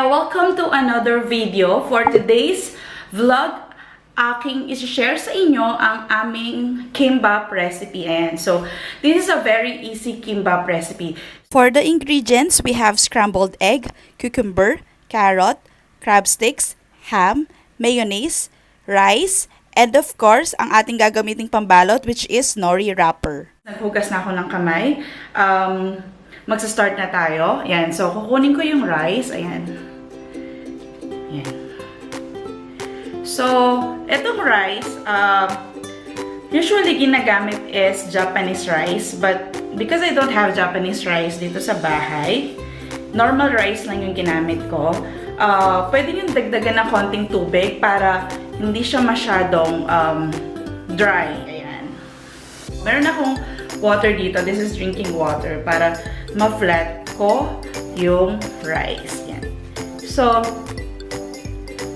Welcome to another video. For today's vlog, aking isi-share sa inyo ang aming kimbap recipe. Ayan. So, this is a very easy kimbap recipe. For the ingredients, we have scrambled egg, cucumber, carrot, crab sticks, ham, mayonnaise, rice, and of course, ang ating gagamiting pambalot, which is nori wrapper. Naghugas na ako ng kamay. Magsa-start na tayo. Ayan. So, kukunin ko yung rice. Ayan. Ayan. So, itong rice, usually ginagamit is Japanese rice. But, because I don't have Japanese rice dito sa bahay, normal rice lang yung ginamit ko. Pwede yung dagdagan ng konting tubig para hindi siya masyadong dry. Ayan. Meron akong water dito. This is drinking water para ma-flat ko yung rice. Yan. So,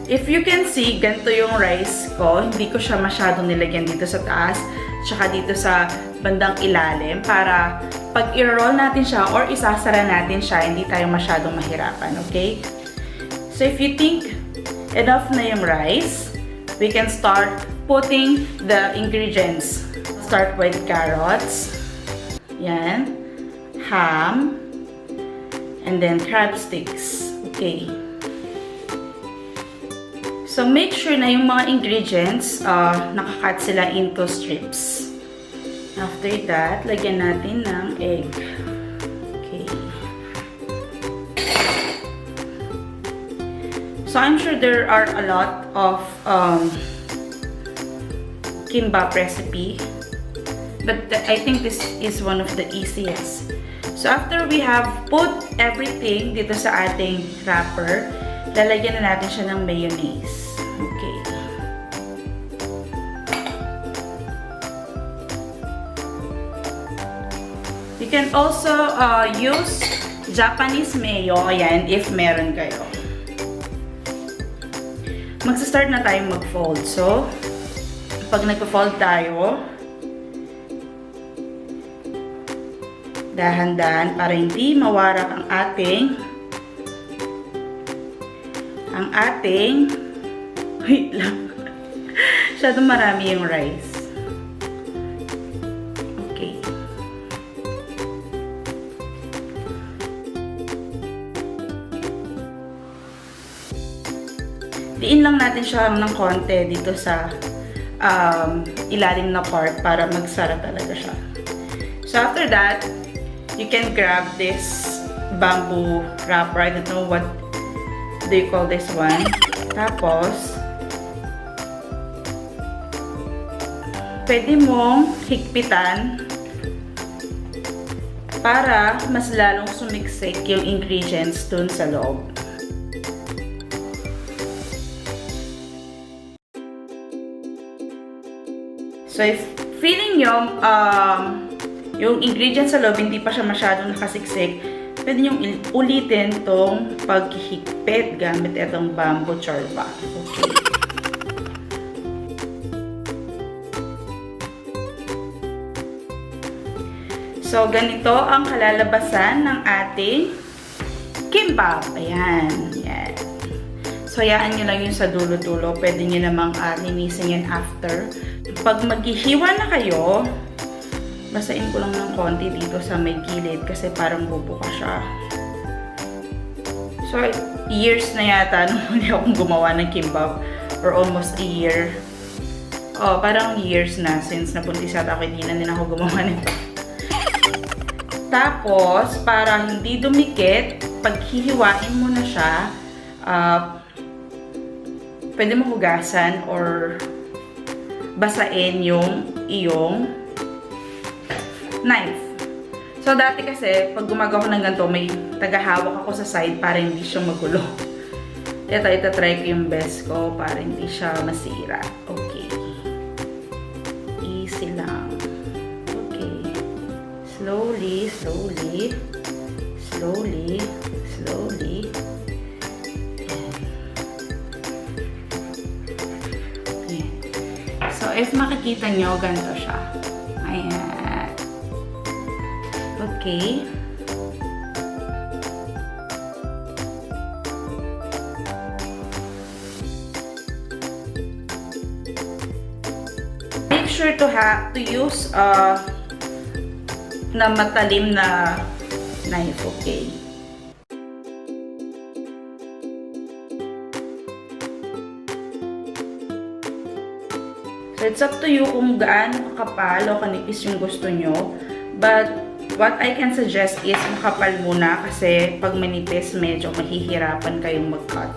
if you can see, ganito yung rice ko. Hindi ko siya masyadong nilagyan dito sa taas, tsaka dito sa bandang ilalim para pag i-roll natin siya or isasara natin siya, hindi tayo masyadong mahirapan. Okay? So, if you think enough na yung rice, we can start putting the ingredients. Start with carrots. Yan. Ham. And then crab sticks. Okay. So, make sure na yung mga ingredients, nakakat sila into strips. After that, lagyan natin ng egg. Okay. So, I'm sure there are a lot of kimbap recipe. But I think this is one of the easiest. So, after we have put everything dito sa ating wrapper, lalagyan na natin siya ng mayonnaise. Okay. You can also use Japanese mayo, ayan, if meron kayo. Magsa-start na tayo mag-fold. So, pag nag-fold tayo, dahan-dahan para hindi mawarak ang ating wait lang. Masyadong marami yung rice. Okay. Diin lang natin siya ng konti dito sa ilalim na part para magsara talaga siya. So after that, you can grab this bamboo wrapper. I don't know what do you call this one. Tapos, pwede mong higpitan para mas lalong sumiksik yung ingredients dun sa loob. So, if feeling nyo, yung ingredients sa loob, hindi pa siya masyadong nakasiksik, pwede nyo ulitin tong paghihigpit gamit itong bamboo chorba. Okay. So, ganito ang kalalabasan ng ating kimbap. Ayan. Yan. So, hayaan nyo lang yun sa dulo-dulo. Pwede nyo namang linisin yun after. Pag maghihiwa na kayo, basain ko lang ng konti dito sa may gilid kasi parang bubuka siya. So, years na yata nung hindi akong gumawa ng kimbap. Or almost a year. Oh, parang years na since napuntis yata ako, hindi na din ako gumawa nito. Tapos, para hindi dumikit, pag hihiwain mo na siya, pwede mo hugasan or basain yung iyong knife. So, dati kasi, pag gumagawa ko ng ganito, may tagahawak ako sa side para hindi siya magulo. Ito, itatry ko yung best ko para hindi siya masira. Okay. Easy lang. Okay. Slowly, slowly. Slowly, slowly. Okay. So, if makikita nyo, ganito siya. Ayan. Okay. sure to use na matalim na knife, okay? So, it's up to you kung gaano kakapal o kanipis yung gusto nyo. But, what I can suggest is makapal muna kasi pag manipis, medyo mahihirapan kayong mag-cut.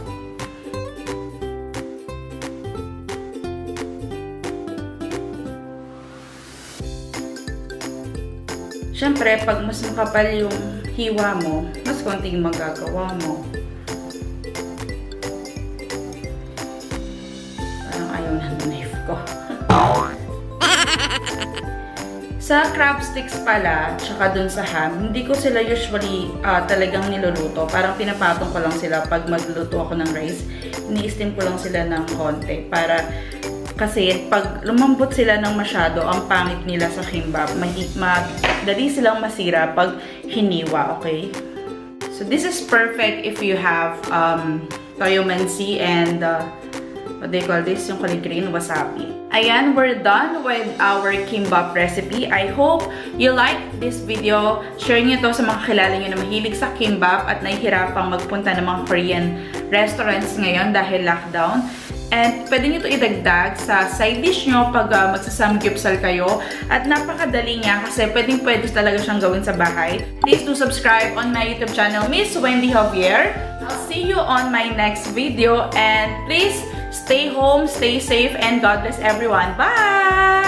Siyempre, pag mas makapal yung hiwa mo, mas konti yung magagawa mo. Parang ayaw na ng knife ko. Sa crab sticks pala, tsaka dun sa ham, hindi ko sila usually talagang niluluto. Parang pinapatong ko lang sila pag magluto ako ng rice. Ini-steam ko lang sila ng konti para kasi pag lumambot sila ng masyado, ang pangit nila sa kimbap. Madali silang masira pag hiniwa, okay? So this is perfect if you have toyo mansi and what do you call this? Yung green wasabi. Ayan, we're done with our kimbap recipe. I hope you like this video. Share nyo to sa mga kilala nyo na mahilig sa kimbap at nahihirapang magpunta ng mga Korean restaurants ngayon dahil lockdown. And pwede nyo ito idagdag sa side dish nyo pag magsasamgyupsal kayo. At napakadali niya kasi pwede talaga siyang gawin sa bahay. Please do subscribe on my YouTube channel, Miss Wendy Javier. I'll see you on my next video. And please stay home, stay safe, and God bless everyone. Bye!